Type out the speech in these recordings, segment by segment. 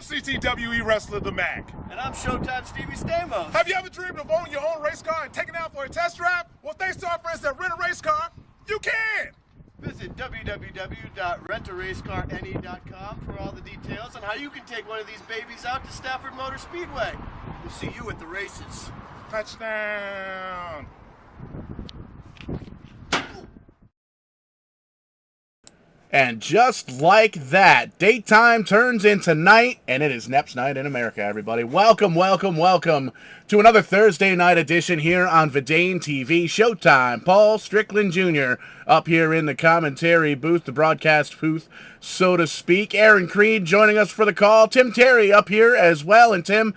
I'm CTWE wrestler The Mac. And I'm Showtime Stevie Stamos. Have you ever dreamed of owning your own race car and taking it out for a test drive? Well, thanks to our friends at Rent a Race Car, you can! Visit www.rentaracecarne.com for all the details on how you can take one of these babies out to Stafford Motor Speedway. We'll see you at the races. Touchdown! And just like that, daytime turns into night, and it is NEPs night in America, everybody. Welcome, welcome, welcome to another Thursday night edition here on Vidane TV. Showtime, Paul Strickland Jr. up here in the commentary booth, the broadcast booth, so to speak. Aaron Creed joining us for the call. Tim Terry up here as well. And Tim,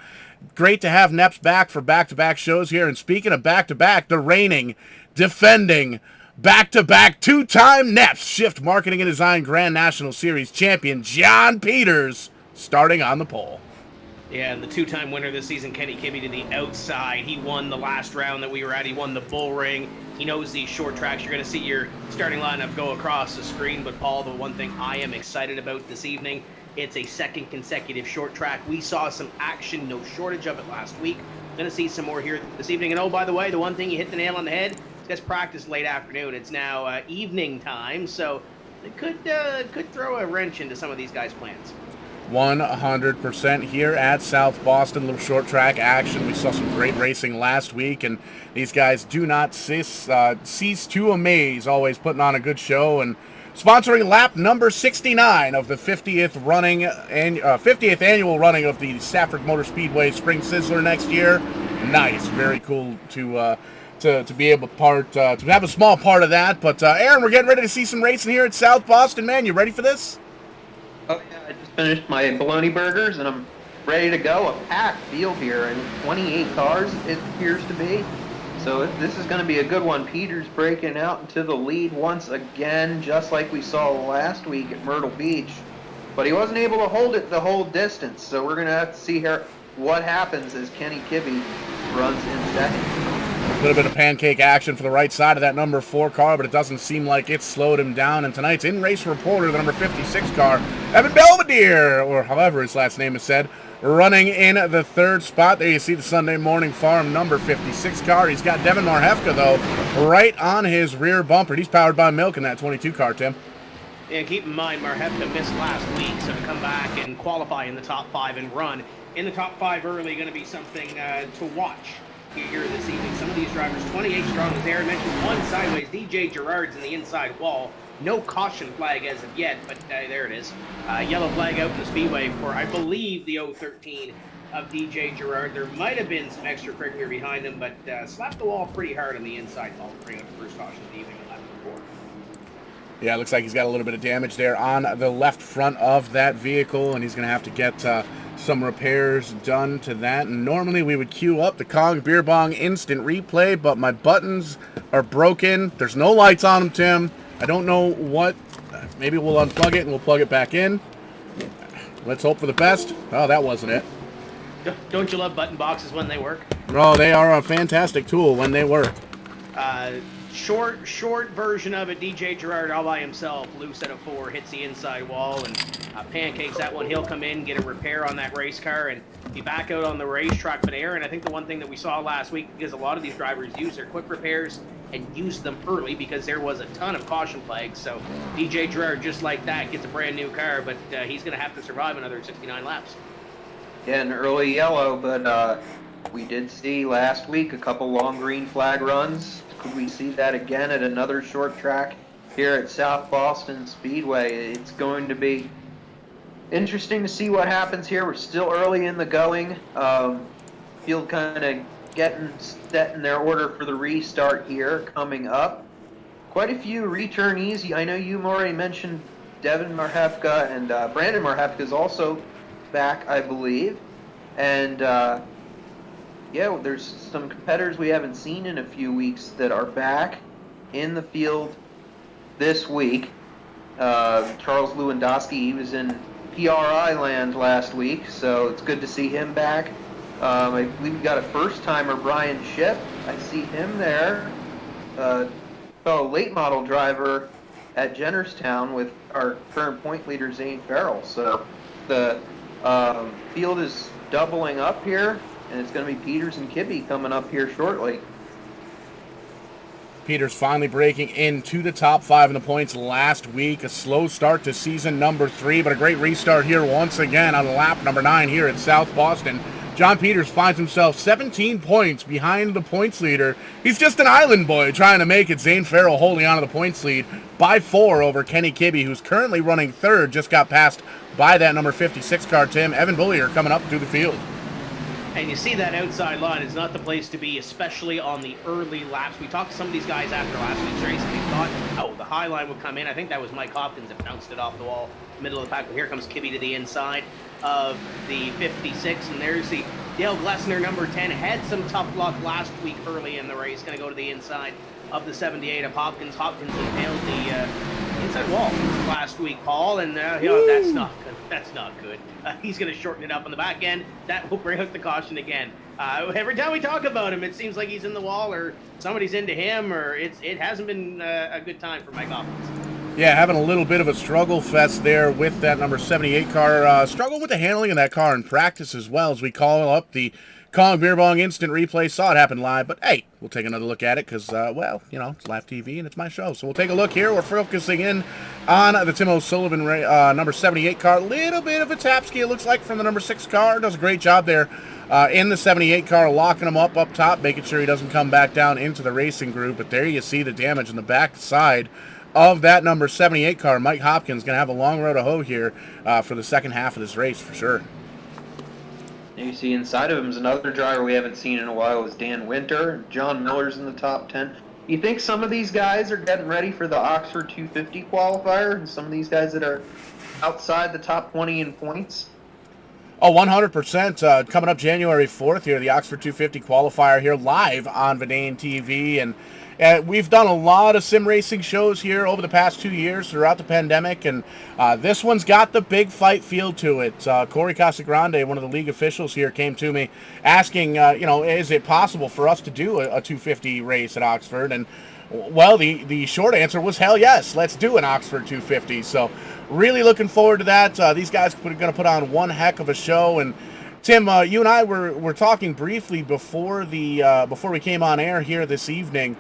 great to have NEPs back for back-to-back shows here. And speaking of back-to-back, the reigning, defending, back-to-back two-time NEPs Shift Marketing and Design Grand National Series champion John Peters starting on the pole. Yeah, and the two-time winner this season, Kenny Kibbe, to the outside. He won the last round that we were at. He won the bull ring. He knows these short tracks. You're going to see your starting lineup go across the screen. But, Paul, the one thing I am excited about this evening, it's a second consecutive short track. We saw some action, no shortage of it last week. Going to see some more here this evening. And, oh, by the way, the one thing you hit the nail on the head, this practice late afternoon. It's now evening time, so it could throw a wrench into some of these guys' plans. 100% here at South Boston. Little short track action. We saw some great racing last week, and these guys do not cease to amaze. Always putting on a good show and sponsoring lap number 69 of the 50th annual running of the Stafford Motor Speedway Spring Sizzler next year. Nice, very cool to be able to have a small part of that. But Aaron, we're getting ready to see some racing here at South Boston, man. You ready for this? Oh yeah, I just finished my bologna burgers and I'm ready to go. A packed field here, and 28 cars it appears to be. So this is going to be a good one. Peters breaking out into the lead once again, just like we saw last week at Myrtle Beach. But he wasn't able to hold it the whole distance. So we're going to have to see here what happens as Kenny Kibbe runs in second. A little bit of pancake action for the right side of that number 4 car, but it doesn't seem like it slowed him down. And tonight's in-race reporter, the number 56 car, Evan Belvedere, or however his last name is said, running in the 3rd spot. There you see the Sunday Morning Farm number 56 car. He's got Devin Marhefka, though, right on his rear bumper. He's powered by milk in that 22 car, Tim. And keep in mind, Marhefka missed last week, so to come back and qualify in the top 5 and run in the top 5 early, going to be something to watch here this evening. Some of these drivers, 28 strong, as Aaron mentioned, one sideways. DJ Gerard's in the inside wall. No caution flag as of yet, but there it is. Yellow flag out in the speedway for, I believe, the 013 of DJ Gerard. There might have been some extra friction here behind him, but slapped the wall pretty hard on the inside wall to bring up the first caution of the evening on lap number 4. Yeah, it looks like he's got a little bit of damage there on the left front of that vehicle, and he's going to have to get some repairs done to that. And normally we would queue up the Kong Beer Bong instant replay, but my buttons are broken. There's no lights on them, Tim. I don't know what. Maybe we'll unplug it and we'll plug it back in. Let's hope for the best. Oh, that wasn't it. Don't you love button boxes when they work? Oh, they are a fantastic tool when they work. Short version of it, DJ Gerard all by himself, loose at a 4, hits the inside wall and pancakes that one. He'll come in, get a repair on that race car, and be back out on the racetrack. But Aaron, I think the one thing that we saw last week, because a lot of these drivers use their quick repairs and use them early because there was a ton of caution flags. So DJ Gerard, just like that, gets a brand new car, but he's going to have to survive another 69 laps. Yeah, an early yellow, but we did see last week a couple long green flag runs. Could we see that again at another short track here at South Boston Speedway? It's going to be interesting to see what happens here. We're still early in the going. Field kind of getting set in their order for the restart here coming up. Quite a few returnees. I know you already mentioned Devin Marhefka, and Brandon Marhefka is also back, I believe. And yeah, there's some competitors we haven't seen in a few weeks that are back in the field this week. Charles Lewandowski, he was in PRI land last week, so it's good to see him back. I believe we got a first-timer, Brian Shipp. I see him there. Fellow late model driver at Jennerstown with our current point leader, Zane Farrell. So the Field is doubling up here, and it's going to be Peters and Kibbe coming up here shortly. Peters finally breaking into the top 5 in the points last week. A slow start to season number 3, but a great restart here once again on lap number 9 here at South Boston. John Peters finds himself 17 points behind the points leader. He's just an island boy trying to make it. Zane Farrell holding on to the points lead by 4 over Kenny Kibbe, who's currently running 3rd, just got passed by that number 56 car, Tim. Evan Bullier coming up through the field. And you see that outside line is not the place to be, especially on the early laps. We talked to some of these guys after last week's race, and we thought, oh, the high line would come in. I think that was Mike Hopkins that bounced it off the wall, middle of the pack. But here comes Kibbe to the inside of the 56, and there's the Dale Glessner, number 10. Had some tough luck last week early in the race. Going to go to the inside of the 78 of Hopkins. Hopkins nailed the inside wall last week, Paul, and that's not good. That's not good. He's going to shorten it up on the back end. That will bring out the caution again. Every time we talk about him, it seems like he's in the wall or somebody's into him, or it hasn't been a good time for Mike Hopkins. Yeah, having a little bit of a struggle fest there with that number 78 car. Struggle with the handling of that car in practice as well, as we call up the Kong Beer Bong instant replay. Saw it happen live, but hey, we'll take another look at it because, well, you know, it's live TV and it's my show. So we'll take a look here. We're focusing in on the Tim O'Sullivan number 78 car. Little bit of a tapski, it looks like, from the number 6 car. Does a great job there in the 78 car, locking him up top, making sure he doesn't come back down into the racing group. But there you see the damage in the back side of that number 78 car. Mike Hopkins going to have a long road to hoe here for the second half of this race for sure. You see inside of him is another driver we haven't seen in a while is Dan Winter. John Miller's in the top 10. You think some of these guys are getting ready for the Oxford 250 qualifier, and some of these guys that are outside the top 20 in points? Oh, 100%. Coming up January 4th here, the Oxford 250 qualifier here live on Vidane TV. And we've done a lot of sim racing shows here over the past 2 years throughout the pandemic, and this one's got the big fight feel to it. Corey Casagrande, one of the league officials here, came to me asking, is it possible for us to do a 250 race at Oxford? And well, the short answer was hell yes. Let's do an Oxford 250. So really looking forward to that. These guys are going to put on one heck of a show. And Tim, you and I were talking briefly before we came on air here this evening.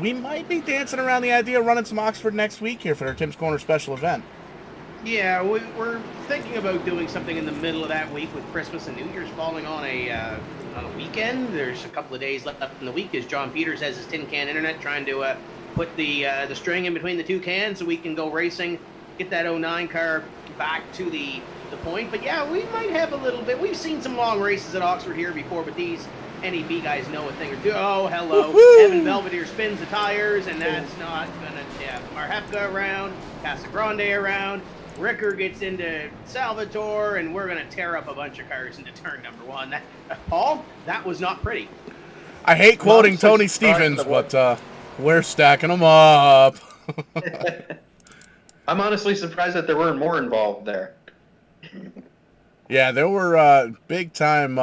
We might be dancing around the idea of running some Oxford next week here for our Tim's Corner special event. Yeah, we're thinking about doing something in the middle of that week with Christmas and New Year's falling on a weekend. There's a couple of days left in the week as John Peters has his tin can internet trying to put the string in between the two cans so we can go racing, get that 09 car back to the point. But yeah, we might have a little bit. We've seen some long races at Oxford here before, but these NEP guys know a thing or two. Oh, hello. Woo-hoo! Evan Belvedere spins the tires, and that's not going to... Yeah, Marhefka around, Casagrande around, Ricker gets into Salvatore, and we're going to tear up a bunch of cars into turn number 1. Paul, that was not pretty. I hate quoting Tony Stevens, but we're stacking them up. I'm honestly surprised that there weren't more involved there. Yeah, there were big time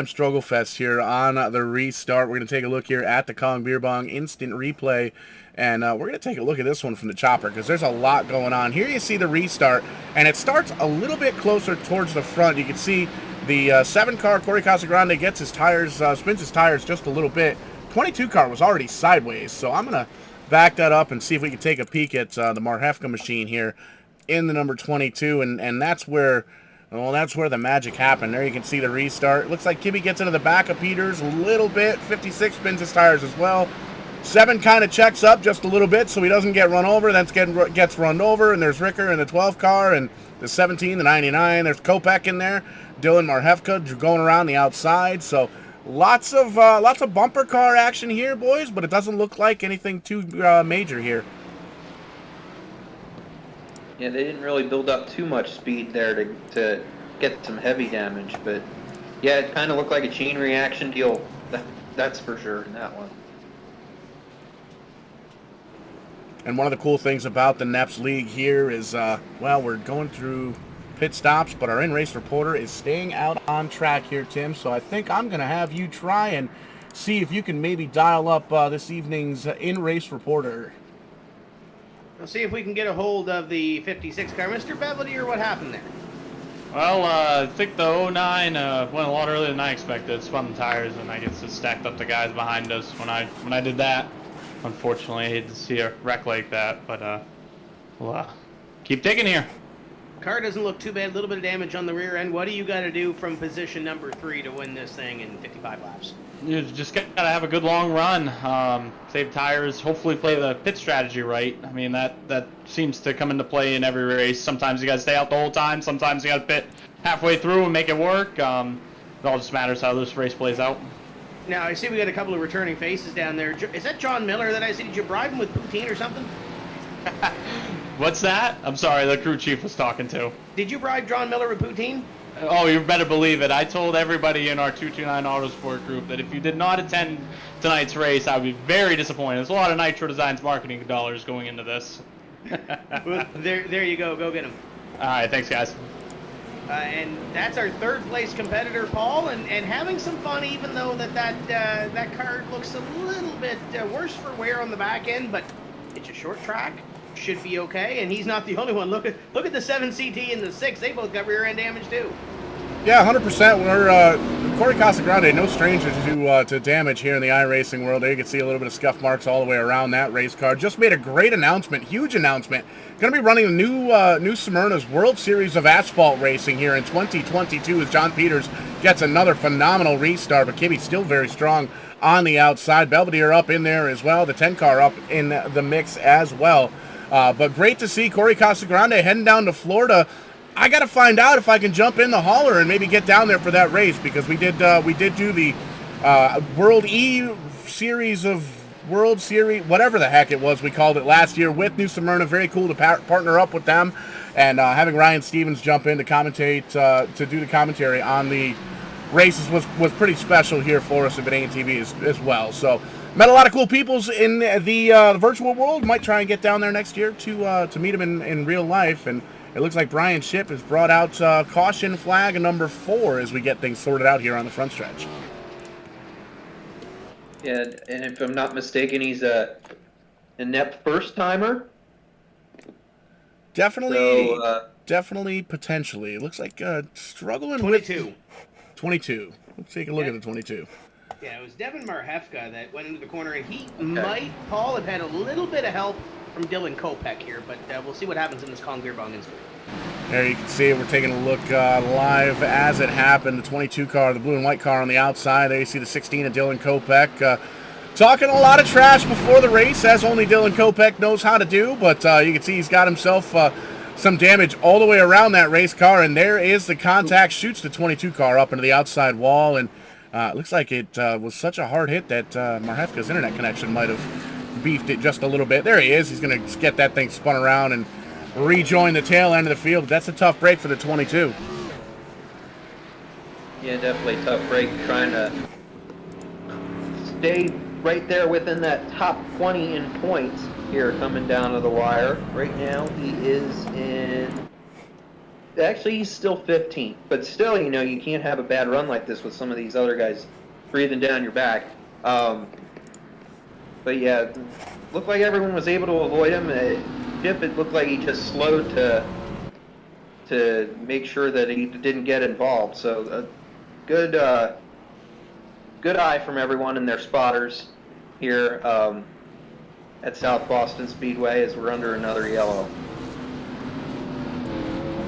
struggle fest here on the restart. We're going to take a look here at the Kong Beer Bong instant replay, and we're going to take a look at this one from the chopper because there's a lot going on. Here you see the restart, and it starts a little bit closer towards the front. You can see the 7 car, Corey Casagrande, gets his tires, spins his tires just a little bit. 22 car was already sideways, so I'm going to back that up and see if we can take a peek at the Marhefka machine here in the number 22, and that's where... Well, that's where the magic happened. There you can see the restart. Looks like Kibbe gets into the back of Peters a little bit. 56 spins his tires as well. 7 kind of checks up just a little bit so he doesn't get run over. Then gets run over, and there's Ricker in the 12 car, and the 17, the 99. There's Kopech in there. Dylan Marhefka going around the outside. So lots of bumper car action here, boys, but it doesn't look like anything too major here. Yeah, they didn't really build up too much speed there to get some heavy damage, but yeah, it kind of looked like a chain reaction deal. That's for sure in that one. And one of the cool things about the NEPs League here is, well, we're going through pit stops, but our in-race reporter is staying out on track here, Tim, so I think I'm going to have you try and see if you can maybe dial up this evening's in-race reporter. We'll see if we can get a hold of the 56 car. Mr. Belvedere, what happened there? Well, I think the 09 went a lot earlier than I expected. Spun the tires, and I guess it stacked up the guys behind us when I did that. Unfortunately, I hate to see a wreck like that, but we'll keep digging here. Car doesn't look too bad. A little bit of damage on the rear end. What do you got to do from position number 3 to win this thing in 55 laps? You just gotta have a good long run, save tires, hopefully play the pit strategy right. I mean, that seems to come into play in every race. Sometimes you gotta stay out the whole time, sometimes you gotta pit halfway through and make it work. It all just matters how this race plays out. Now, I see we got a couple of returning faces down there. Is that John Miller that I see? Did you bribe him with poutine or something? What's that? I'm sorry, the crew chief was talking to. Did you bribe John Miller with poutine? Oh, you better believe it. I told everybody in our 229 Autosport group that if you did not attend tonight's race, I would be very disappointed. There's a lot of Nitro Designs marketing dollars going into this. Well, there you go. Go get him. All right, thanks, guys. And that's our third place competitor, Paul, and having some fun, even though that car looks a little bit worse for wear on the back end, but it's a short track. Should be okay, and he's not the only one. Look at the 7CT and the 6. They both got rear end damage too. Yeah, 100%. We're Corey Casagrande, no stranger to damage here in the iRacing world. There you can see a little bit of scuff marks all the way around that race car. Just made a great announcement, huge announcement. Going to be running the new Smyrna's World Series of Asphalt Racing here in 2022 as John Peters gets another phenomenal restart, but Kibby's still very strong on the outside. Belvedere up in there as well. The 10 car up in the mix as well. But great to see Corey Casagrande heading down to Florida. I got to find out if I can jump in the hauler and maybe get down there for that race, because we did do the World Series, whatever the heck it was we called it last year with New Smyrna. Very cool to partner up with them, and having Ryan Stevens jump in to commentate to do the commentary on the races was pretty special here for us at Vidane TV as well. So met a lot of cool peoples in the virtual world. Might try and get down there next year to meet them in real life. And it looks like Brian Shipp has brought out caution flag number 4 as we get things sorted out here on the front stretch. Yeah, and if I'm not mistaken, he's a NEP first timer. Definitely, definitely, potentially. It looks like struggling 22. with 22. Let's take a look at the 22. Yeah, it was Devin Marhefka that went into the corner, and he might, Paul, have had a little bit of help from Dylan Kopech here, but we'll see what happens in this Colin Beerbong incident. There you can see it. We're taking a look live as it happened. The 22 car, the blue and white car on the outside. There you see the 16 of Dylan Kopech. Talking a lot of trash before the race, as only Dylan Kopech knows how to do, but you can see he's got himself some damage all the way around that race car, and there is the contact, shoots the 22 car up into the outside wall, and it looks like it was such a hard hit that Marhefka's internet connection might have beefed it just a little bit. There he is. He's going to get that thing spun around and rejoin the tail end of the field. That's a tough break for the 22. Yeah, definitely a tough break, trying to stay right there within that top 20 in points here coming down to the wire. Right now he is in... Actually, he's still 15th, but still, you can't have a bad run like this with some of these other guys breathing down your back. But yeah, looked like everyone was able to avoid him. Chip, it looked like he just slowed to make sure that he didn't get involved. So good eye from everyone and their spotters here at South Boston Speedway as we're under another yellow.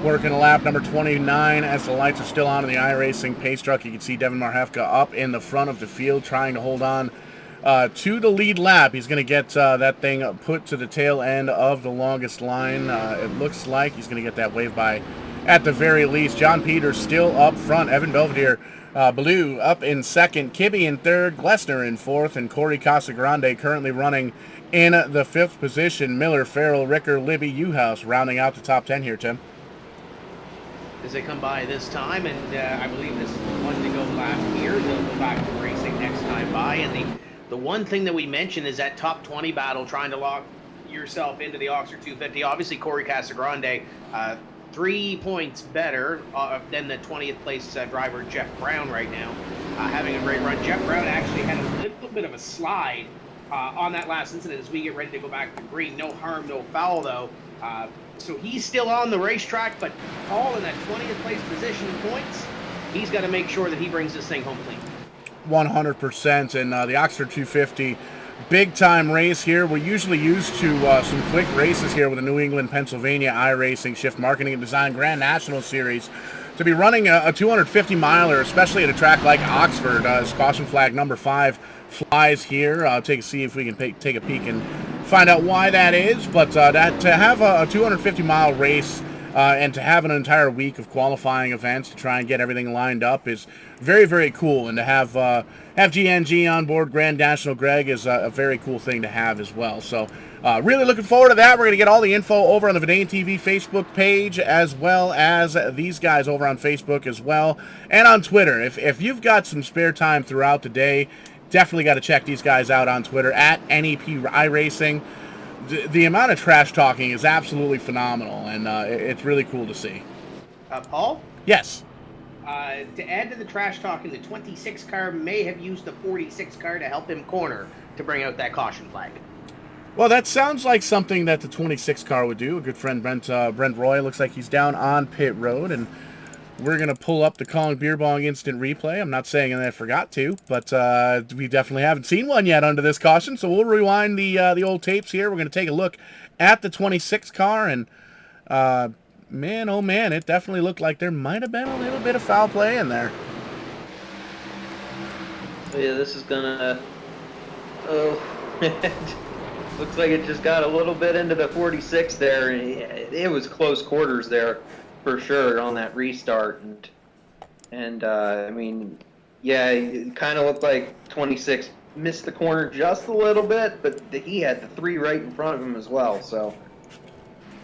Working lap number 29 as the lights are still on in the iRacing pace truck. You can see Devin Marhefka up in the front of the field trying to hold on to the lead lap. He's going to get that thing put to the tail end of the longest line. It looks like he's going to get that wave by at the very least. John Peters still up front. Evan Belvedere, Blue up in second. Kibbe in third. Glessner in fourth. And Corey Casagrande currently running in the 5th position. Miller, Farrell, Ricker, Libby, Uhouse rounding out the top 10 here, Tim. As they come by this time, and I believe this is the one to go lap here. They'll go back to racing next time by, and the one thing that we mentioned is that top 20 battle, trying to lock yourself into the Oxford 250. Obviously, Corey Casagrande, 3 points better than the 20th place driver, Jeff Brown, right now, having a great run. Jeff Brown actually had a little bit of a slide on that last incident as we get ready to go back to green. No harm, no foul, though. So he's still on the racetrack, but Paul in that 20th place position in points, he's got to make sure that he brings this thing home clean. 100%. And the Oxford 250, big time race here. We're usually used to some quick races here with the New England, Pennsylvania iRacing Shift Marketing and Design Grand National Series. To be running a 250 miler, especially at a track like Oxford, as caution flag number 5 flies here. I'll see if we can take a peek and find out why that is. But to have a 250 mile race and to have an entire week of qualifying events to try and get everything lined up is very, very cool. And to have GNG on board, Grand National Greg, is a very cool thing to have as well. So really looking forward to that. We're going to get all the info over on the Verdane TV Facebook page, as well as these guys over on Facebook as well, and on Twitter. If you've got some spare time throughout the day, definitely got to check these guys out on Twitter, at NEP iRacing. The amount of trash talking is absolutely phenomenal, and it's really cool to see. Paul? Yes. To add to the trash talking, the 26 car may have used the 46 car to help him corner to bring out that caution flag. Well, that sounds like something that the 26 car would do. A good friend, Brent Roy, looks like he's down on pit road, and we're going to pull up the Kong Beer Bong instant replay. I'm not saying that I forgot to, but we definitely haven't seen one yet under this caution, so we'll rewind the old tapes here. We're going to take a look at the 26 car, and man, oh man, it definitely looked like there might have been a little bit of foul play in there. Yeah, this is gonna... Looks like it just got a little bit into the 46 there. It was close quarters there for sure on that restart, and I mean, yeah, it kind of looked like 26 missed the corner just a little bit, but he had the 3 right in front of him as well. So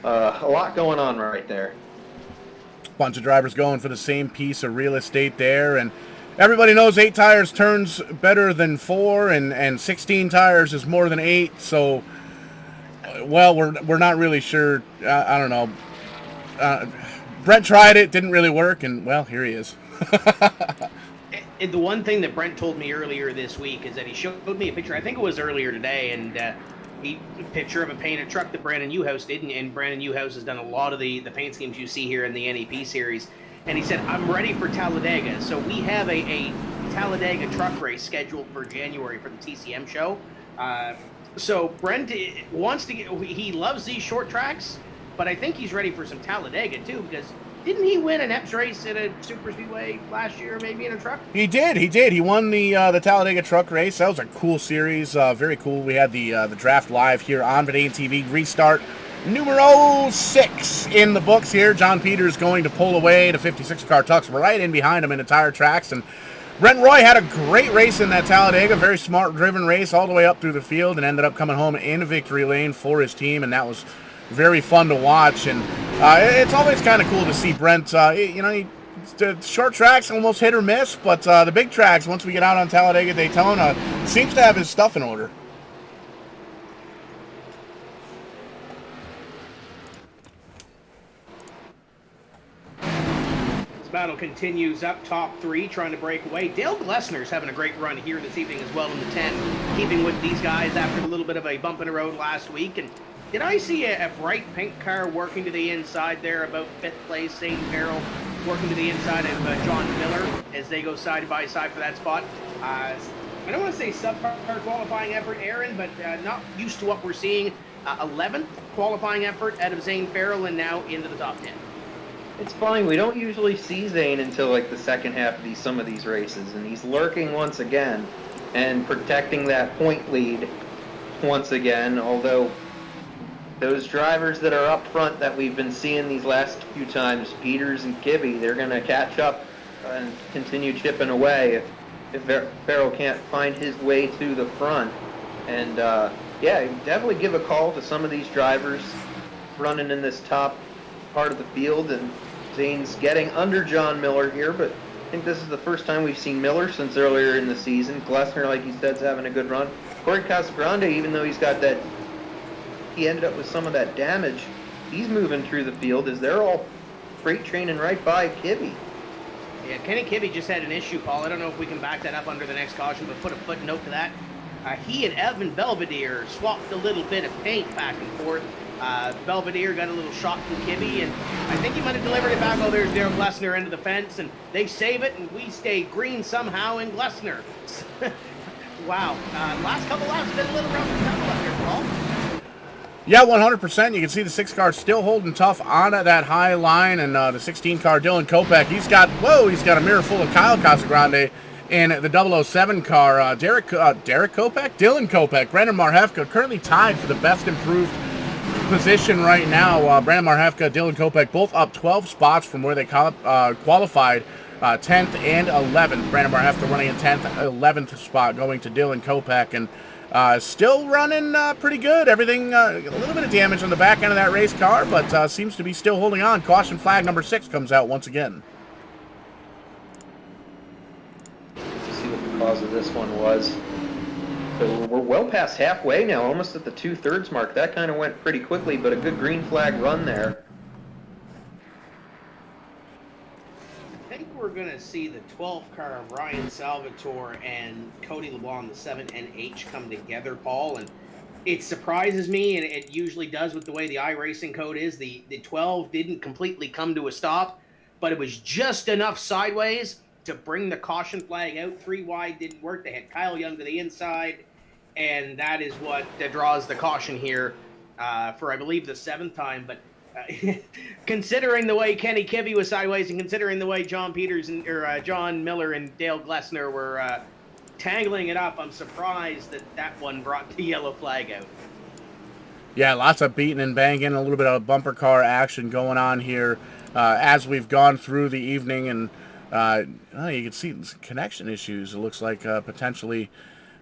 a lot going on right there. Bunch of drivers going for the same piece of real estate there, and everybody knows 8 tires turns better than 4, and 16 tires is more than 8. So, well, we're not really sure. I don't know. Brent tried it, didn't really work, and well, here he is. The one thing that Brent told me earlier this week is that he showed me a picture. I think it was earlier today, and a picture of a painted truck that Brandon Newhouse did, and Brandon Newhouse has done a lot of the paint schemes you see here in the NEP series. And he said, I'm ready for Talladega. So we have a Talladega truck race scheduled for January for the TCM show. So Brent wants to he loves these short tracks, but I think he's ready for some Talladega too, because didn't he win an NEPs race at a super speedway last year, maybe in a truck? He did. He won the Talladega truck race. That was a cool series. Very cool. We had the draft live here on Verdane TV. Restart numero 6 in the books here. John Peters going to pull away. The 56 car Tux right in behind him in the tire tracks. And Brent Roy had a great race in that Talladega. Very smart driven race all the way up through the field, and ended up coming home in victory lane for his team. And that was very fun to watch. And it's always kind of cool to see Brent. The short tracks almost hit or miss, but the big tracks, once we get out on Talladega, Daytona, seems to have his stuff in order. Battle continues up top 3, trying to break away. Dale Glessner's having a great run here this evening as well in the 10, keeping with these guys after a little bit of a bump in the road last week. And did I see a bright pink car working to the inside there, about 5th place, St. Farrell, working to the inside of John Miller as they go side by side for that spot. I don't want to say subpar qualifying effort, Aaron, but not used to what we're seeing. 11th qualifying effort out of Zane Farrell, and now into the top 10. It's fine. We don't usually see Zane until like the second half of some of these races, and he's lurking once again and protecting that point lead once again. Although those drivers that are up front that we've been seeing these last few times, Peters and Kibbe, they're going to catch up and continue chipping away if Farrell can't find his way to the front. And yeah, definitely give a call to some of these drivers running in this top part of the field. And Zane's getting under John Miller here, but I think this is the first time we've seen Miller since earlier in the season. Glessner, like you said, is having a good run. Corey Casagrande, even though he ended up with some of that damage, he's moving through the field as they're all freight training right by Kibbe. Yeah, Kenny Kibbe just had an issue, Paul. I don't know if we can back that up under the next caution, but put a footnote to that. He and Evan Belvedere swapped a little bit of paint back and forth. Belvedere got a little shot from Kibbe, and I think he might have delivered it back. Oh, there's Daryl Glessner into the fence, and they save it, and we stay green somehow in Glessner. Wow. Last couple laps have been a little rough and tumble up here, Paul. Yeah, 100%. You can see the 6 car still holding tough on that high line, and the 16 car Dylan Kopech, he's got a mirror full of Kyle Casagrande in the 007 car. Derek Kopech? Dylan Kopech, Brandon Marhefka currently tied for the best improved position right now. Brandon Marhefka, Dylan Kopech, both up 12 spots from where they qualified 10th and 11th. Brandon Marhefka running in 10th, 11th spot, going to Dylan Kopech, and still running pretty good. Everything, a little bit of damage on the back end of that race car, but seems to be still holding on. Caution flag number 6 comes out once again. To see what the cause of this one was. So we're well past halfway now, almost at the 2/3 mark. That kind of went pretty quickly, but a good green flag run there. I think we're going to see the 12th car of Ryan Salvatore and Cody LeBlanc, the 7NH, come together, Paul. And it surprises me, and it usually does with the way the iRacing code is. The 12 didn't completely come to a stop, but it was just enough sideways to bring the caution flag out. 3 wide didn't work. They had Kyle Young to the inside, and that is what draws the caution here for, I believe, the 7th time. But considering the way Kenny Kibbe was sideways, and considering the way John Miller and Dale Glessner were tangling it up, I'm surprised that one brought the yellow flag out. Yeah, lots of beating and banging, a little bit of bumper car action going on here as we've gone through the evening, and you can see connection issues. It looks like potentially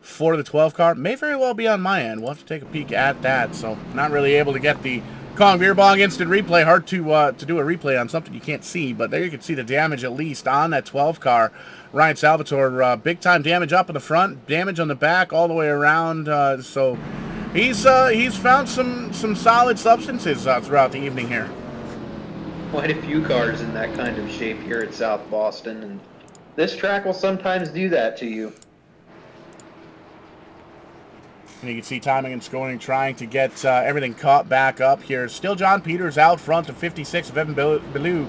for the 12 car. May very well be on my end. We'll have to take a peek at that. So not really able to get the Kong Beer Bong instant replay. Hard to do a replay on something you can't see, but there you can see the damage at least on that 12 car. Ryan Salvatore, big time damage up in the front, damage on the back all the way around. So he's found some solid substances throughout the evening here. Quite a few cars in that kind of shape here at South Boston, and this track will sometimes do that to you. And you can see timing and scoring, trying to get everything caught back up here. Still John Peters out front of 56 of Evan Ballou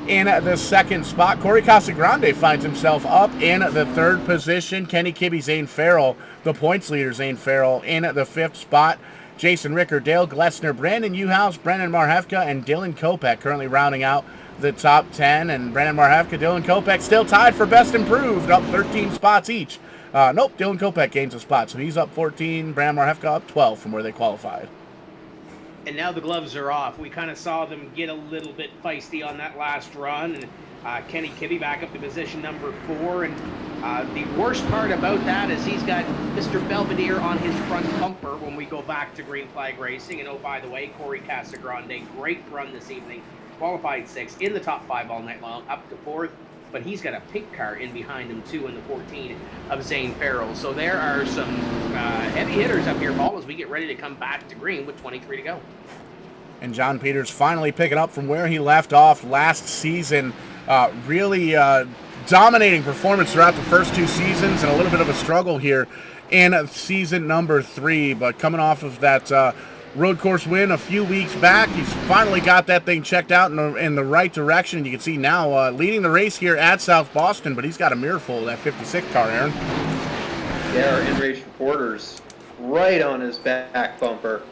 in the 2nd spot. Corey Casagrande finds himself up in the 3rd position. Kenny Kibbe, Zane Farrell, the points leader, Zane Farrell, in the 5th spot. Jason Ricker, Dale Glessner, Brandon Uhouse, Brandon Marhefka, and Dylan Kopech currently rounding out the top 10. And Brandon Marhefka, Dylan Kopech still tied for best improved, up 13 spots each. Nope, Dylan Kopech gains a spot, so he's up 14, Brandon Marhefka up 12 from where they qualified. And now the gloves are off. We kind of saw them get a little bit feisty on that last run, and Kenny Kibbe back up to position number 4. And the worst part about that is he's got Mr. Belvedere on his front bumper when we go back to green flag racing. And oh, by the way, Corey Casagrande, great run this evening, qualified 6th, in the top 5 all night long, up to 4th. But he's got a pink car in behind him, too, in the 14 of Zane Farrell. So there are some heavy hitters up here, Paul, as we get ready to come back to green with 23 to go. And John Peters finally picking up from where he left off last season. Really dominating performance throughout the first 2 seasons, and a little bit of a struggle here in season number 3. But coming off of that road course win a few weeks back, he's finally got that thing checked out in the right direction. You can see now leading the race here at South Boston, but he's got a mirror full of that 56 car, Aaron. Yeah, our in-race reporters right on his back bumper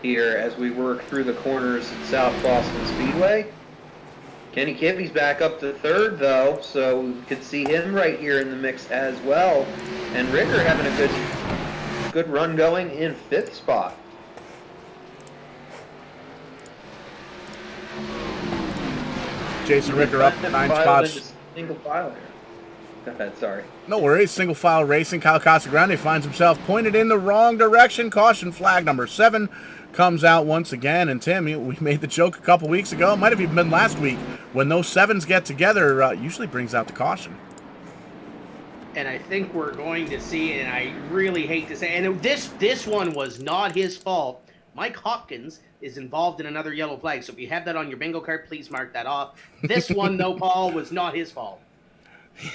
here as we work through the corners at South Boston Speedway. Kenny Kibbe's back up to 3rd, though, so we could see him right here in the mix as well. And Ricker having a good run going in 5th spot. Jason Ricker up 9 spots. Single file here. Go ahead, sorry. No worries. Single file racing. Kyle Casagrande finds himself pointed in the wrong direction. Caution flag number 7 comes out once again. And Tim, we made the joke a couple weeks ago. It might have even been last week. When those 7s get together, usually brings out the caution. And I think we're going to see, and I really hate to say, and this one was not his fault. Mike Hopkins is involved in another yellow flag. So if you have that on your bingo card, please mark that off. This one, though, Paul, was not his fault.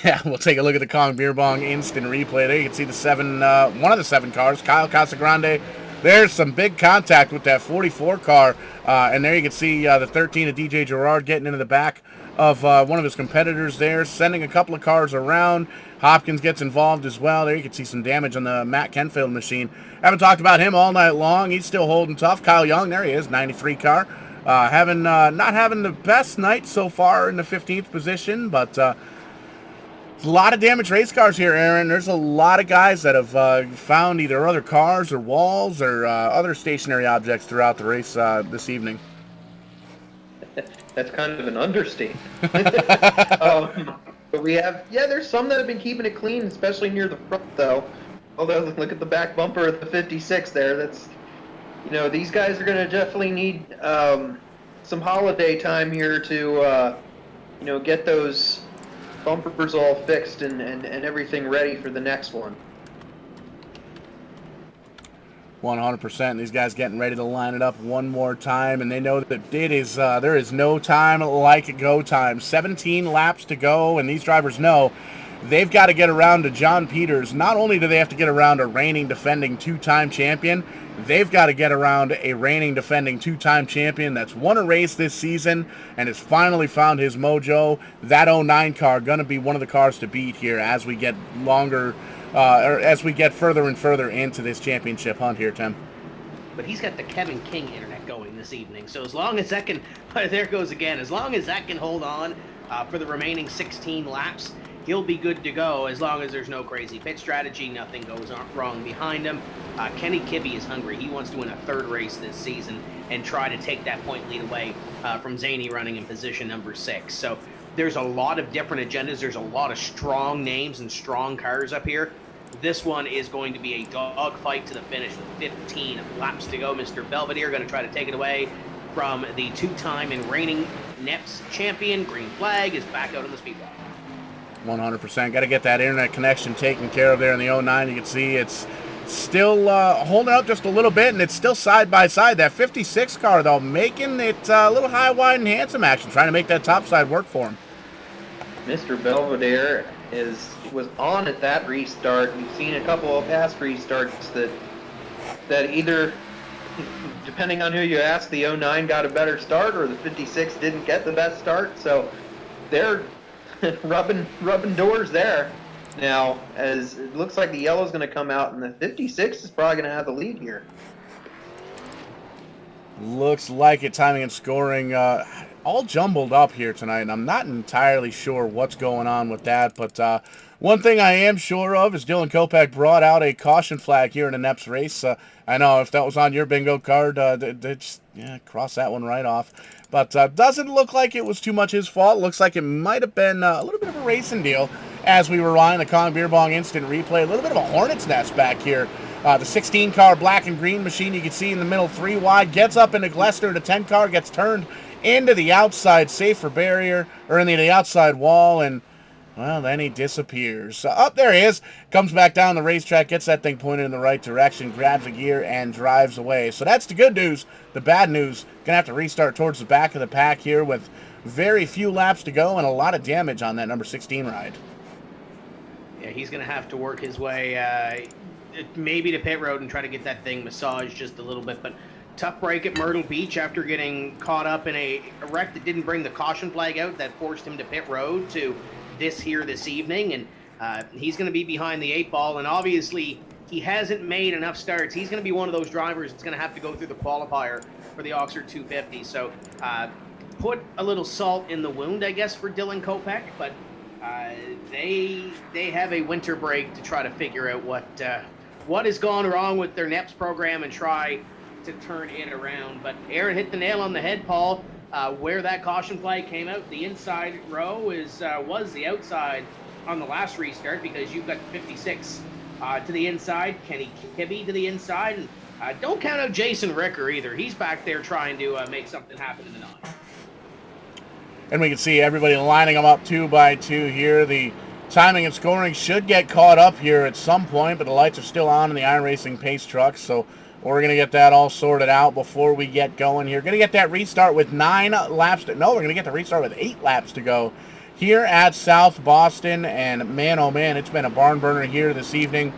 Yeah, we'll take a look at the Kong Beer Bong instant replay there. You can see the 7, one of the 7 cars, Kyle Casagrande, there's some big contact with that 44 car. And there you can see the 13 of DJ Gerard getting into the back of one of his competitors there, sending a couple of cars around. Hopkins gets involved as well. There you can see some damage on the Matt Kenfield machine. Haven't talked about him all night long. He's still holding tough. Kyle Young, there he is, 93 car. Not having the best night so far in the 15th position, but a lot of damaged race cars here, Aaron. There's a lot of guys that have found either other cars or walls or other stationary objects throughout the race this evening. That's kind of an understatement. But we have, there's some that have been keeping it clean, especially near the front, though. Although, look at the back bumper of the 56 there. That's, these guys are going to definitely need some holiday time here to, get those bumpers all fixed and everything ready for the next one. 100%. These guys getting ready to line it up one more time, and they know that it is there is no time like go time. 17 laps to go, and these drivers know they've got to get around to John Peters. Not only do they have to get around a reigning defending two-time champion, they've got to get around a reigning defending two-time champion that's won a race this season and has finally found his mojo. That 09 car going to be one of the cars to beat here as we get longer. Or as we get further and further into this championship hunt here, Tim. But he's got the Kevin King internet going this evening, so as long as that can, there goes again, as long as that can hold on for the remaining 16 laps, he'll be good to go as long as there's no crazy pit strategy, nothing goes wrong behind him. Kenny Kibbe is hungry. He wants to win a third race this season and try to take that point lead away from Zaney running in position number 6. So there's a lot of different agendas. There's a lot of strong names and strong cars up here. This one is going to be a dogfight to the finish with 15 laps to go. Mr. Belvedere going to try to take it away from the two-time and reigning NEPs champion. Green flag is back out on the speedway. 100%. Got to get that internet connection taken care of there in the 09. You can see it's still holding up just a little bit, and it's still side by side. That 56 car, though, making it a little high, wide, and handsome action, trying to make that top side work for him. Mr. Belvedere was on at that restart. We've seen a couple of past restarts that either, depending on who you ask, the 09 got a better start or the 56 didn't get the best start. So they're rubbing doors there. Now, as it looks like the yellow's going to come out, and the 56 is probably going to have the lead here. Looks like it. Timing and scoring all jumbled up here tonight, and I'm not entirely sure what's going on with that. But one thing I am sure of is Dylan Kopeck brought out a caution flag here in the NEPs race. I know if that was on your bingo card, just cross that one right off. But doesn't look like it was too much his fault. Looks like it might have been a little bit of a racing deal as we were running the Kong Beer Bong instant replay. A little bit of a hornet's nest back here. The 16 car black and green machine you can see in the middle 3 wide gets up into Glester. The 10 car gets turned into the outside safer barrier, or into the outside wall, and well, then he disappears. Up there he is, comes back down the racetrack, gets that thing pointed in the right direction, grabs a gear, and drives away. So that's the good news. The bad news, gonna have to restart towards the back of the pack here with very few laps to go and a lot of damage on that number 16 ride. Yeah, he's gonna have to work his way maybe to pit road and try to get that thing massaged just a little bit, but tough break at Myrtle Beach after getting caught up in a wreck that didn't bring the caution flag out that forced him to pit road to this evening, and he's going to be behind the 8 ball, and obviously he hasn't made enough starts. He's going to be one of those drivers that's going to have to go through the qualifier for the Oxford 250, so put a little salt in the wound, I guess, for Dylan Kopeck, but they have a winter break to try to figure out what has gone wrong with their NEPs program and try to turn it around. But Aaron hit the nail on the head, Paul. Where that caution flag came out, the inside row was the outside on the last restart, because you've got 56 to the inside, Kenny Kibbe to the inside, and don't count out Jason Ricker either. He's back there trying to make something happen in the 9. And we can see everybody lining them up 2 by 2 here. The timing and scoring should get caught up here at some point, but the lights are still on in the Iron Racing pace trucks, so we're going to get that all sorted out before we get going here. Going to get that restart with 9 laps to... No, we're going to get the restart with 8 laps to go here at South Boston. And man, oh man, it's been a barn burner here this evening.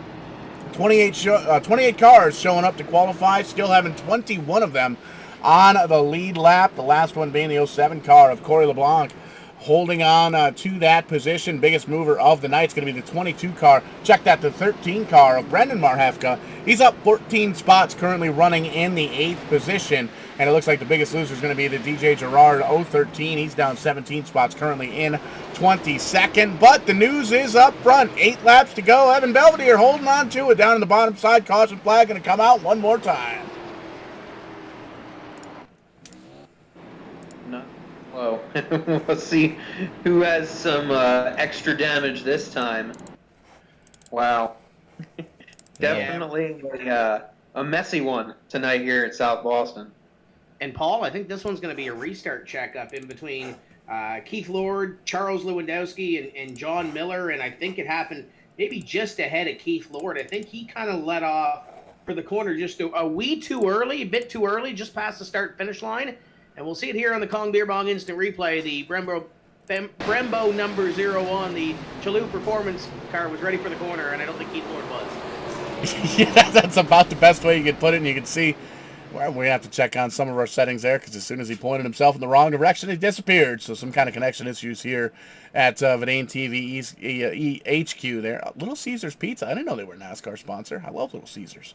28 cars showing up to qualify, still having 21 of them on the lead lap. The last one being the 07 car of Corey LeBlanc, holding on to that position. Biggest mover of the night is going to be the 22 car. Check that, the 13 car of Brendan Marhefka. He's up 14 spots, currently running in the 8th position. And it looks like the biggest loser is going to be the DJ Gerard 013. He's down 17 spots, currently in 22nd. But the news is up front. 8 laps to go. Evan Belvedere holding on to it down in the bottom side. Caution flag going to come out one more time. Whoa. We'll see who has some extra damage this time. Wow. Definitely a messy one tonight here at South Boston. And Paul, I think this one's going to be a restart checkup in between Keith Lord, Charles Lewandowski, and John Miller. And I think it happened maybe just ahead of Keith Lord. I think he kind of let off for the corner just a wee too early, a bit too early, just past the start-finish line. And we'll see it here on the Kong Beer Bong Instant Replay. The Brembo number 01, the Chalou Performance car, was ready for the corner, and I don't think Keith Lord was. Yeah, that's about the best way you could put it. And you can see, well, we have to check on some of our settings there, because as soon as he pointed himself in the wrong direction, he disappeared. So some kind of connection issues here at Vidane TV HQ there. Little Caesars Pizza. I didn't know they were a NASCAR sponsor. I love Little Caesars.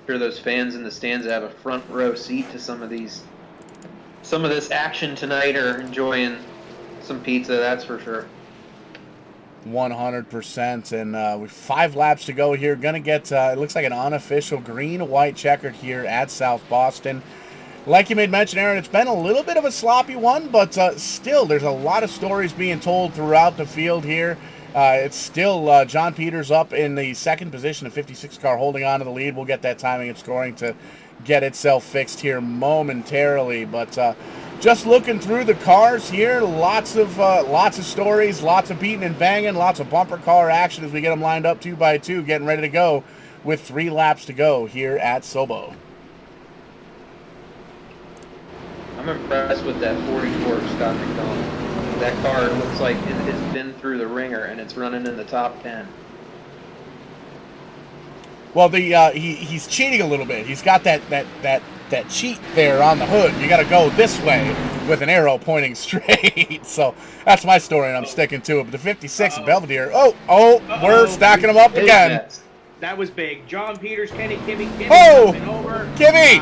Sure, those fans in the stands have a front row seat to some of this action tonight, are enjoying some pizza, that's for sure. 100%, and with 5 laps to go here, gonna get it looks like an unofficial green-white checkered here at South Boston. Like you made mention, Aaron, it's been a little bit of a sloppy one, but still there's a lot of stories being told throughout the field here. It's still John Peters up in the 2nd position, a 56 car holding on to the lead. We'll get that timing and scoring to get itself fixed here momentarily. But just looking through the cars here, lots of stories, lots of beating and banging, lots of bumper car action as we get them lined up 2 by 2, getting ready to go with 3 laps to go here at Sobo. I'm impressed with that 44 Scott McDonald. That car looks like it has been through the ringer, and it's running in the top 10. Well, he's cheating a little bit. He's got that cheat there on the hood. You got to go this way with an arrow pointing straight. So that's my story, and I'm sticking to it. But the 56 Belvedere. We're stacking them up again. That was big. John Peters, Kimmy. Oh, over. Kimmy!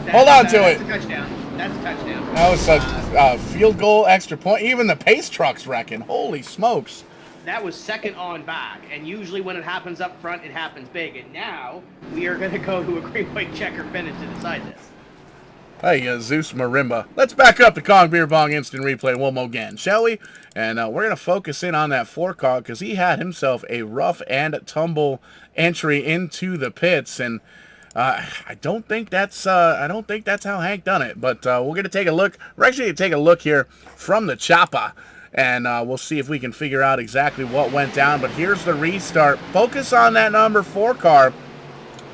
Hold on to it. That's a touchdown. That's a touchdown. That was a field goal, extra point. Even the pace truck's wrecking. Holy smokes. That was second on back, and usually when it happens up front, it happens big. And now we are going to go to a green-white checker finish to decide this. Hey, Zeus Marimba. Let's back up the Kong Beer Bong Instant Replay one more again, shall we? And we're going to focus in on that 4 car, because he had himself a rough and tumble entry into the pits, and I don't think that's how Hank done it. But we're going to take a look. We're actually going to take a look here from the chopper, and we'll see if we can figure out exactly what went down. But here's the restart. Focus on that number 4 car.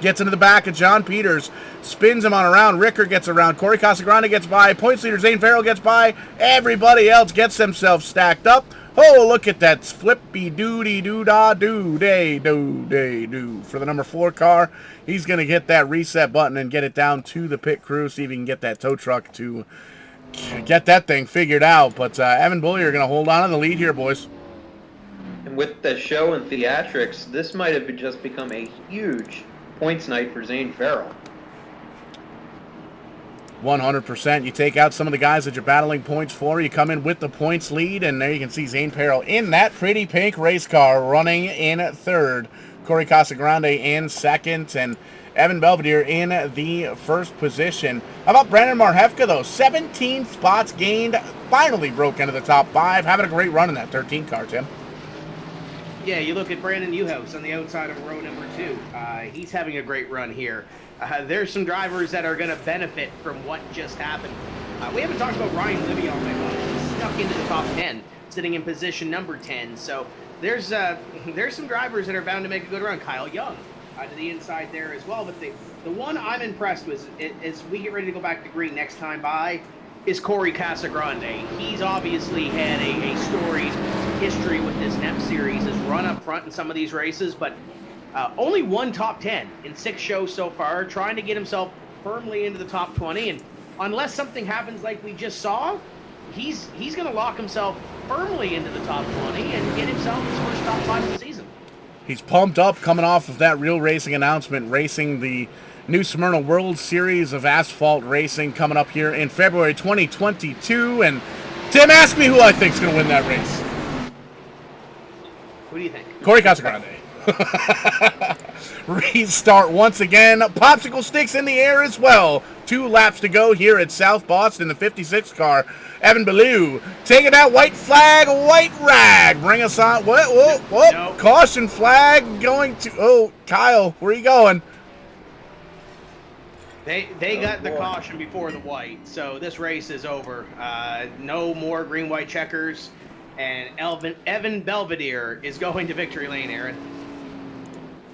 Gets into the back of John Peters, spins him on around. Ricker gets around. Corey Casagrande gets by. Points leader Zane Farrell gets by. Everybody else gets themselves stacked up. Oh, look at that flippy doody doo da doo day doo for the number 4 car. He's going to hit that reset button and get it down to the pit crew, see if he can get that tow truck to get that thing figured out. But Evan Bullier going to hold on to the lead here, boys. And with the show and theatrics, this might have just become a huge points night for Zane Farrell. 100%. You take out some of the guys that you're battling points for. You come in with the points lead, and there you can see Zane Farrell in that pretty pink race car running in 3rd. Corey Casagrande in 2nd, and Evan Belvedere in the 1st position. How about Brandon Marhefka, though? 17 spots gained. Finally broke into the top 5. Having a great run in that 13 car, Tim. Yeah, you look at Brandon Newhouse on the outside of row number 2. He's having a great run here. There's some drivers that are going to benefit from what just happened. We haven't talked about Ryan Libby all night long. He's snuck into the top 10, sitting in position number 10. So there's some drivers that are bound to make a good run. Kyle Young to the inside there as well. But the one I'm impressed with is we get ready to go back to green next time by. is Corey Casagrande. He's obviously had a storied history with this NEP series, has run up front in some of these races, but only one top 10 in 6 shows so far, trying to get himself firmly into the top 20, and unless something happens like we just saw, he's going to lock himself firmly into the top 20 and get himself his first top 5 of the season. He's pumped up coming off of that Real Racing announcement, racing the New Smyrna World Series of Asphalt Racing coming up here in February 2022. And Tim, ask me who I think is going to win that race. Who do you think? Corey Casagrande. Restart once again. Popsicle sticks in the air as well. 2 laps to go here at South Boston. The 56 car, Evan Ballou, taking that white flag, white rag. Bring us on. Whoa. No. Caution flag going to. Oh, Kyle, where are you going? They got the caution before the white, so this race is over. No more green-white checkers, and Evan Belvedere is going to victory lane, Aaron.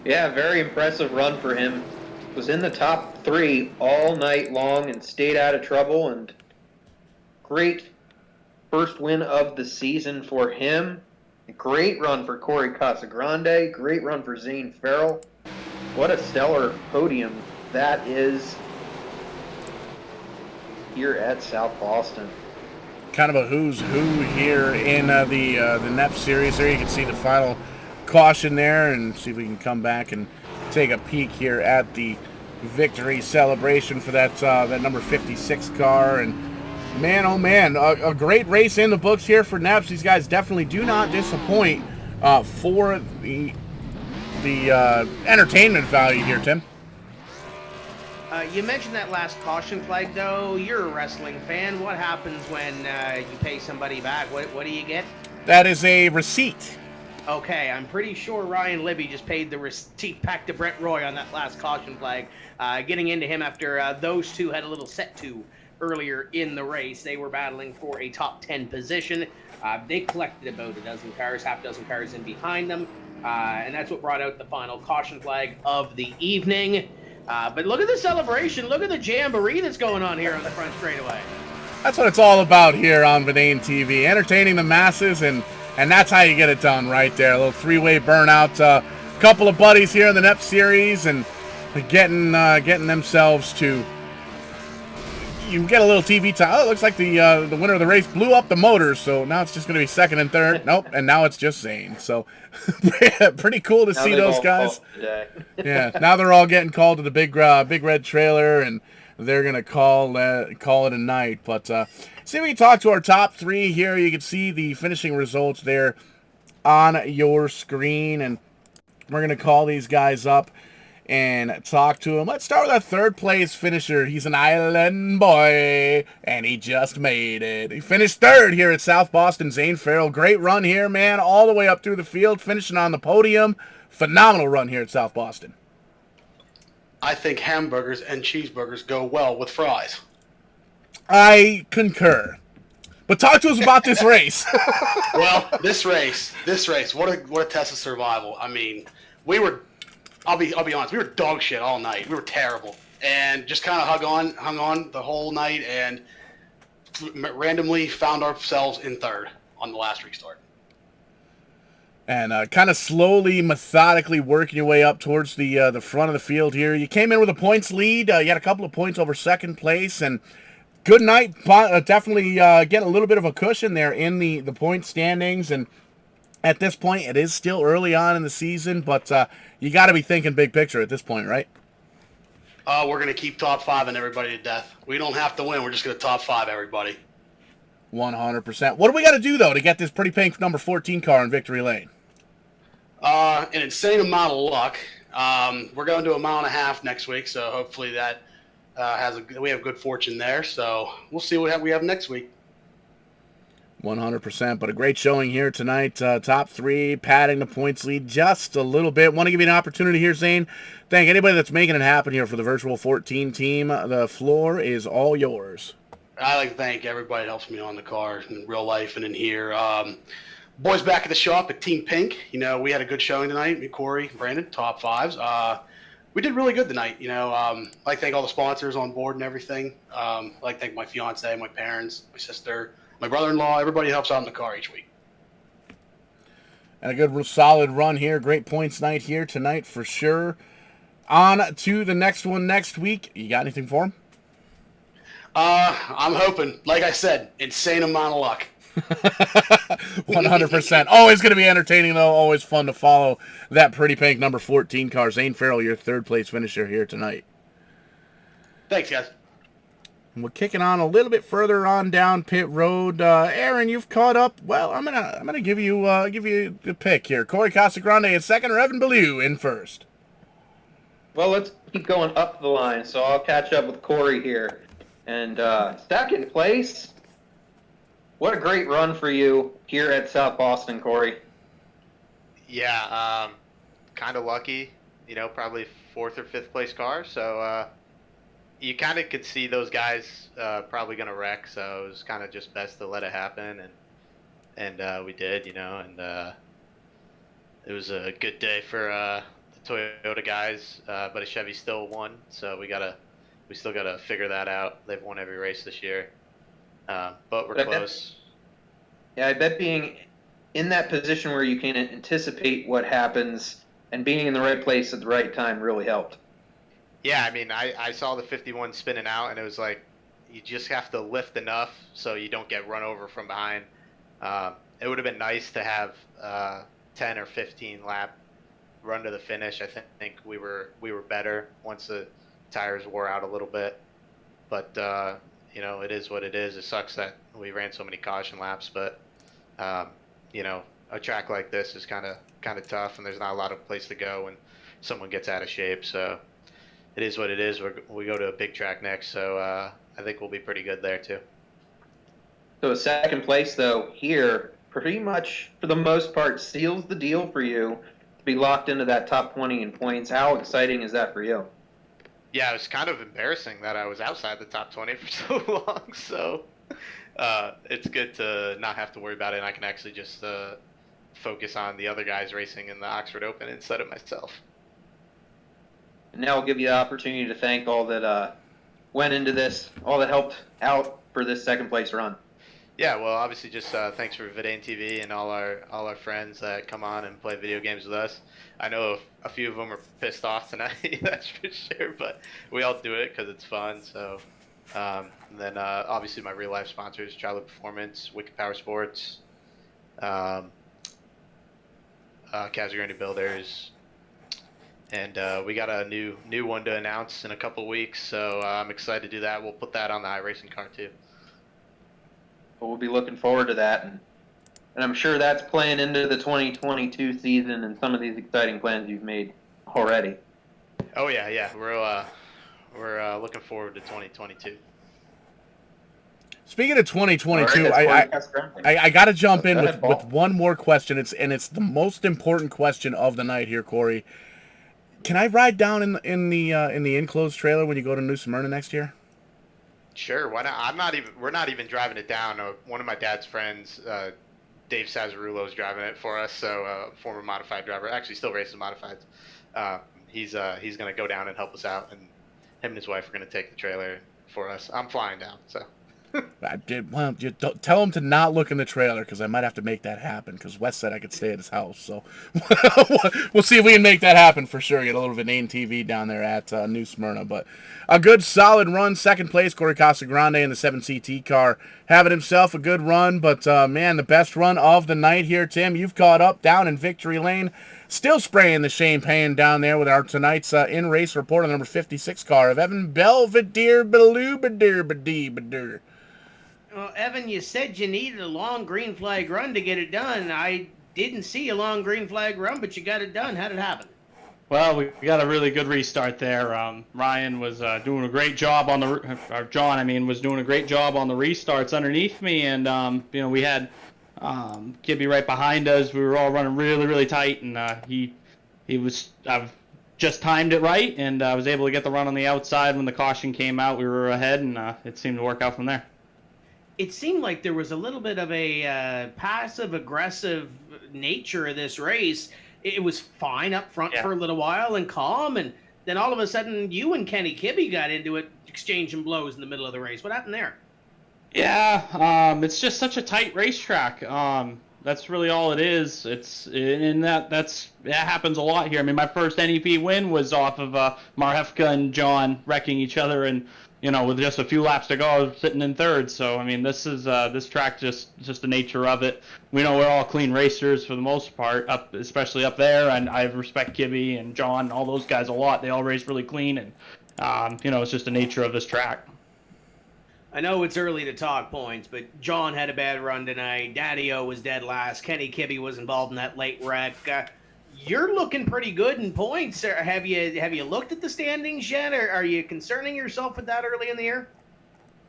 Yeah, very impressive run for him. Was in the top 3 all night long and stayed out of trouble, and great first win of the season for him. A great run for Corey Casagrande. Great run for Zane Farrell. What a stellar podium that is here at South Boston. Kind of a who's who here in the NEP series. There you can see the final caution there, and see if we can come back and take a peek here at the victory celebration for that number 56 car. And man, oh man, a great race in the books here for NEPs. These guys definitely do not disappoint for the entertainment value here, Tim. You mentioned that last caution flag, though. You're a wrestling fan. What happens when you pay somebody back? What do you get? That is a receipt. Okay, I'm pretty sure Ryan Libby just paid the receipt back to Brent Roy on that last caution flag. Getting into him after those two had a little set-to earlier in the race. They were battling for a top 10 position. They collected about a dozen cars, half dozen cars in behind them, and that's what brought out the final caution flag of the evening. But look at the celebration. Look at the jamboree that's going on here on the front straightaway. That's what it's all about here on Vidane TV. Entertaining the masses, and that's how you get it done right there. A little 3-way burnout. Couple of buddies here in the NEP series, and getting themselves to. You get a little TV time. Oh, it looks like the winner of the race blew up the motors, so now it's just going to be second and third. Nope, and now it's just Zane. So pretty cool to see those guys. Yeah, now they're all getting called to the big red trailer, and they're going to call it a night. But see, we talk to our top 3 here. You can see the finishing results there on your screen, and we're going to call these guys up and talk to him. Let's start with our 3rd place finisher. He's an island boy, and he just made it. He finished 3rd here at South Boston, Zane Farrell. Great run here, man, all the way up through the field, finishing on the podium. Phenomenal run here at South Boston. I think hamburgers and cheeseburgers go well with fries. I concur. But talk to us about this race. Well, this race, what a test of survival. I mean, I'll be honest, we were dog shit all night. We were terrible. And just kind of hung on the whole night, and randomly found ourselves in 3rd on the last restart. And kind of slowly, methodically working your way up towards the front of the field here. You came in with a points lead. You had a couple of points over 2nd place, and good night. Definitely getting a little bit of a cushion there in the point standings. And at this point, it is still early on in the season, but you got to be thinking big picture at this point, right? We're going to keep top 5 and everybody to death. We don't have to win. We're just going to top 5 everybody. 100%. What do we got to do, though, to get this pretty pink number 14 car in victory lane? An insane amount of luck. We're going to a mile and a half next week, so hopefully that we have good fortune there. So we'll see what we have next week. 100%, but a great showing here tonight. Top 3, padding the points lead just a little bit. Want to give you an opportunity here, Zane. Thank anybody that's making it happen here for the Virtual 14 team. The floor is all yours. I'd like to thank everybody that helps me on the car in real life and in here. Boys back at the shop at Team Pink. You know, we had a good showing tonight. Me, Corey, Brandon, top 5s. we did really good tonight. I'd like to thank all the sponsors on board and everything. I'd like to thank my fiance, my parents, my sister, my brother-in-law, everybody who helps out in the car each week. And a good solid run here. Great points night here tonight for sure. On to the next one next week. You got anything for him? I'm hoping, like I said, insane amount of luck. 100%. Always going to be entertaining, though. Always fun to follow that pretty pink number 14 car. Zane Farrell, your third place finisher here tonight. Thanks, guys. And we're kicking on a little bit further on down pit road. Aaron, you've caught up. Well, I'm gonna give you the pick here. Corey Casagrande in second, or Evan Ballou in first. Well, let's keep going up the line, so I'll catch up with Corey here. And second place, what a great run for you here at South Boston, Corey. Yeah, kind of lucky, probably fourth or fifth place car. So you kind of could see those guys probably going to wreck. So it was kind of just best to let it happen. And we did, and it was a good day for the Toyota guys, but a Chevy still won. So we still got to figure that out. They've won every race this year. But we're close. Yeah, I bet being in that position where you can anticipate what happens and being in the right place at the right time really helped. Yeah, I mean, I saw the 51 spinning out, and it was like you just have to lift enough so you don't get run over from behind. It would have been nice to have 10 or 15 lap run to the finish. I think we were better once the tires wore out a little bit. But it is what it is. It sucks that we ran so many caution laps, but a track like this is kind of tough, and there's not a lot of place to go when someone gets out of shape. So it is what it is. We go to a big track next, so I think we'll be pretty good there too. So second place, though, here pretty much for the most part seals the deal for you to be locked into that top 20 in points. How exciting is that for you? Yeah, it was kind of embarrassing that I was outside the top 20 for so long. So it's good to not have to worry about it, and I can actually just focus on the other guys racing in the Oxford Open instead of myself. And now I'll give you the opportunity to thank all that went into this, all that helped out for this second place run. Yeah, well, obviously just thanks for Vidane TV and all our friends that come on and play video games with us. I know a few of them are pissed off tonight, that's for sure, but we all do it because it's fun. So, and then obviously my real life sponsors, Charlie Performance, Wicked Power Sports, Casagrande Builders, and we got a new one to announce in a couple weeks. So I'm excited to do that. We'll put that on the iRacing car too. We'll be looking forward to that, and I'm sure that's playing into the 2022 season and some of these exciting plans you've made already. Oh yeah, we're looking forward to 2022. Speaking of 2022, right, I got to jump in with one more question. It's the most important question of the night here, Corey. Can I ride down in the enclosed trailer when you go to New Smyrna next year? Sure, why not? We're not even driving it down. One of my dad's friends, Dave Sazarulo, is driving it for us. So, former modified driver, actually still races modifieds. He's going to go down and help us out, and him and his wife are going to take the trailer for us. I'm flying down, so. Well, you don't, tell him to not look in the trailer, because I might have to make that happen, because Wes said I could stay at his house. So we'll see if we can make that happen for sure. Get a little Vidane TV down there at New Smyrna. But a good solid run. Second place, Corey Casagrande in the 7CT car. Having himself a good run, but man, the best run of the night here, Tim. You've caught up down in Victory Lane. Still spraying the champagne down there with our tonight's in-race report on the number 56 car of Evan Belvedere Baloo. Well, Evan, you said you needed a long green flag run to get it done. I didn't see a long green flag run, but you got it done. How did it happen? Well, we got a really good restart there. Ryan was doing a great job on John was doing a great job on the restarts underneath me, and we had Gibby right behind us. We were all running really, really tight, and I've just timed it right, and I was able to get the run on the outside when the caution came out. We were ahead, and it seemed to work out from there. It seemed like there was a little bit of a passive-aggressive nature of this race. It was fine up front for a little while and calm, and Then all of a sudden, you and Kenny Kibbe got into it, exchanging blows in the middle of the race. What happened there? Yeah, it's just such a tight racetrack. That's really all it is. That happens a lot here. I mean, my first NEP win was off of Marhefka and John wrecking each other, and with just a few laps to go, I was sitting in third. So I mean, this track just the nature of it. We know we're all clean racers for the most part, especially up there, and I respect Kibbe and John, all those guys a lot. They all race really clean, and it's just the nature of this track. I know it's early to talk points, but John had a bad run tonight. Daddy-O was dead last. Kenny Kibbe was involved in that late wreck. You're looking pretty good in points. Have you looked at the standings yet, or are you concerning yourself with that early in the year?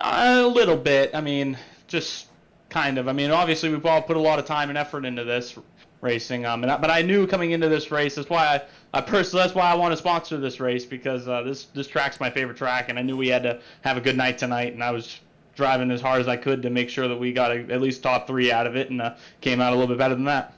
A little bit. I mean, just kind of. I mean, obviously we've all put a lot of time and effort into this racing. But I knew coming into this race, that's why I want to sponsor this race, because this track's my favorite track, and I knew we had to have a good night tonight, and I was driving as hard as I could to make sure that we got at least top 3 out of it, and came out a little bit better than that.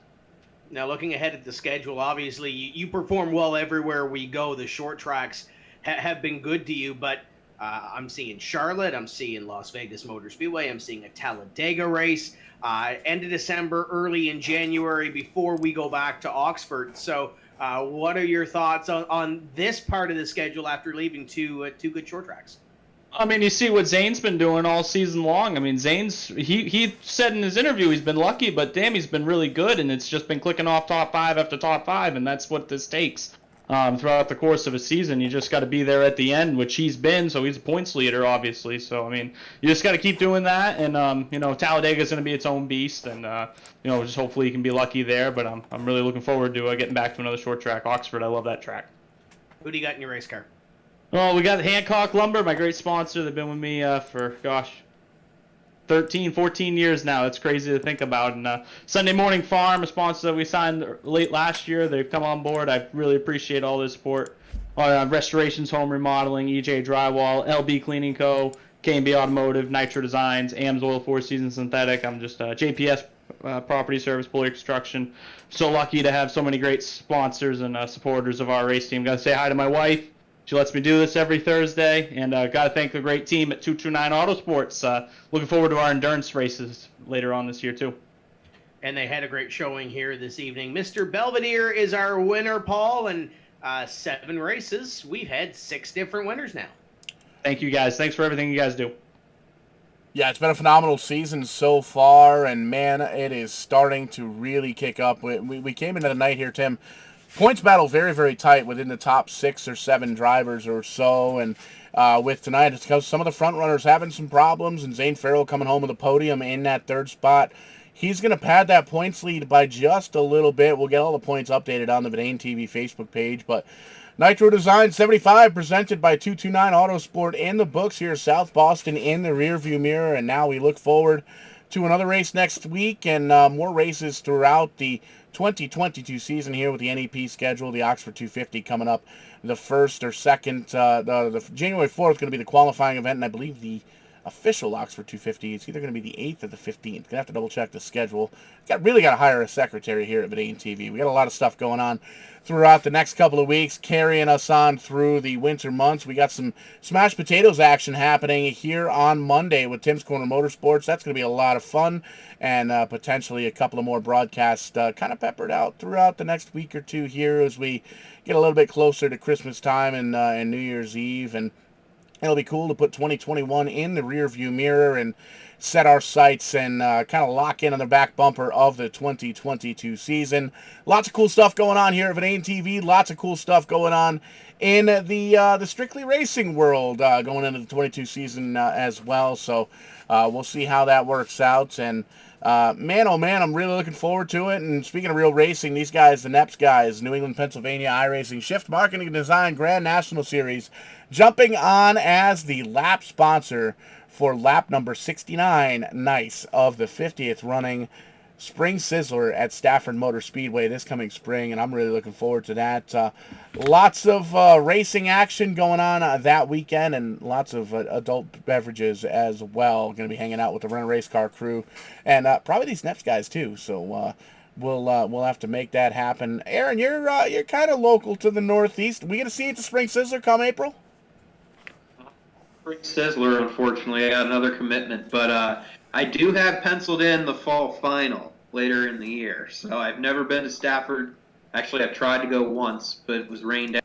Now, looking ahead at the schedule, obviously you perform well everywhere we go. The short tracks have been good to you, but I'm seeing Charlotte, I'm seeing Las Vegas Motor Speedway, I'm seeing a Talladega race, end of December, early in January before we go back to Oxford. So what are your thoughts on this part of the schedule after leaving two good short tracks? I mean, you see what Zane's been doing all season long. I mean, Zane's he said in his interview he's been lucky, but damn, he's been really good, and it's just been clicking off top 5 after top 5, and that's what this takes. Throughout the course of a season, you just got to be there at the end, which he's been. So he's a points leader, obviously. So I mean, you just got to keep doing that, and Talladega's going to be its own beast, and just hopefully you can be lucky there. But I'm really looking forward to getting back to another short track. Oxford, I love that track. Who do you got in your race car? Well, we got Hancock Lumber, my great sponsor. They've been with me for 13, 14 years now. It's crazy to think about. And Sunday Morning Farm, a sponsor that we signed late last year, they've come on board. I really appreciate all their support. Restorations, Home Remodeling, EJ Drywall, LB Cleaning Co., K&B Automotive, Nitro Designs, AMS Oil, 4 Season Synthetic. I'm just JPS Property Service, Pulley Construction. So lucky to have so many great sponsors and supporters of our race team. Got to say hi to my wife. She lets me do this every Thursday, and got to thank the great team at 229 Autosports. Looking forward to our endurance races later on this year, too. And they had a great showing here this evening. Mr. Belvedere is our winner, Paul, and 7 races. We've had 6 different winners now. Thank you, guys. Thanks for everything you guys do. Yeah, it's been a phenomenal season so far, and man, it is starting to really kick up. We came into the night here, Tim. Points battle very, very tight within the top 6 or 7 drivers or so. And with tonight, it's because some of the front runners having some problems, and Zane Farrell coming home with a podium in that 3rd spot. He's going to pad that points lead by just a little bit. We'll get all the points updated on the Verdane TV Facebook page. But Nitro Design 75 presented by 229 Autosport in the books here, South Boston in the rearview mirror. And now we look forward to another race next week and more races throughout the 2022 season here with the NEP schedule. The Oxford 250 coming up the 1st or 2nd. The January 4th is going to be the qualifying event, and I believe the official Oxford 250 is either going to be the 8th or the 15th. Going to have to double check the schedule. Really got to hire a secretary here at Verdane TV. We got a lot of stuff going on throughout the next couple of weeks, carrying us on through the winter months. We got some smashed potatoes action happening here on Monday with Tim's Corner Motorsports. That's going to be a lot of fun, and potentially a couple of more broadcasts kind of peppered out throughout the next week or two here as we get a little bit closer to Christmas time and New Year's Eve. And it'll be cool to put 2021 in the rearview mirror and set our sights and kind of lock in on the back bumper of the 2022 season. Lots of cool stuff going on here at Verdane TV. Lots of cool stuff going on in the strictly racing world going into the 22 season as well. So we'll see how that works out. And man, oh man, I'm really looking forward to it. And speaking of real racing, these guys, the NEPs guys, New England, Pennsylvania iRacing Shift Marketing and Design Grand National Series, jumping on as the lap sponsor for lap number 69, nice, of the 50th running Spring Sizzler at Stafford Motor Speedway this coming spring, and I'm really looking forward to that. Lots of racing action going on that weekend, and lots of adult beverages as well. Going to be hanging out with the Rental Race Car crew, and probably these NEPs guys too. So we'll have to make that happen. Aaron, you're kind of local to the Northeast. We gonna see you at the Spring Sizzler come April? Spring Sizzler, unfortunately, I got another commitment, but I do have penciled in the fall final later in the year. So I've never been to Stafford. Actually, I've tried to go once, but it was rained out.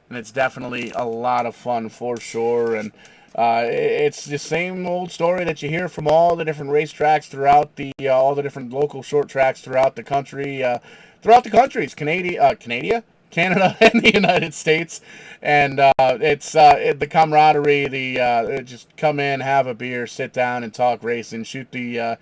And it's definitely a lot of fun for sure. And it's the same old story that you hear from all the different racetracks throughout all the different local short tracks throughout the country. Throughout the countries, Canada, and the United States. And it's the camaraderie, just come in, have a beer, sit down, and talk racing, shoot the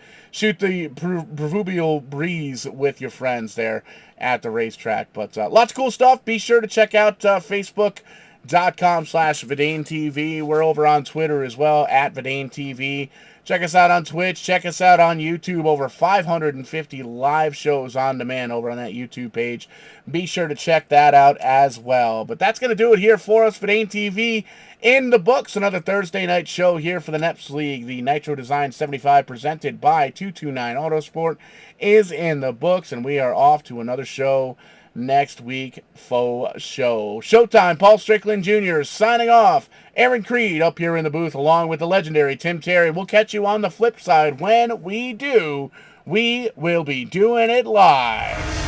proverbial breeze with your friends there at the racetrack. But lots of cool stuff. Be sure to check out Facebook.com/VidaneTV. We're over on Twitter as well, at VidaneTV. Check us out on Twitch. Check us out on YouTube. Over 550 live shows on demand over on that YouTube page. Be sure to check that out as well. But that's going to do it here for us. Vidane TV in the books. Another Thursday night show here for the NEPs League. The Nitro Design 75 presented by 229 Autosport is in the books. And we are off to another show next week. Faux show. Showtime. Paul Strickland Jr. signing off. Aaron Creed up here in the booth along with the legendary Tim Terry. We'll catch you on the flip side. When we do, we will be doing it live.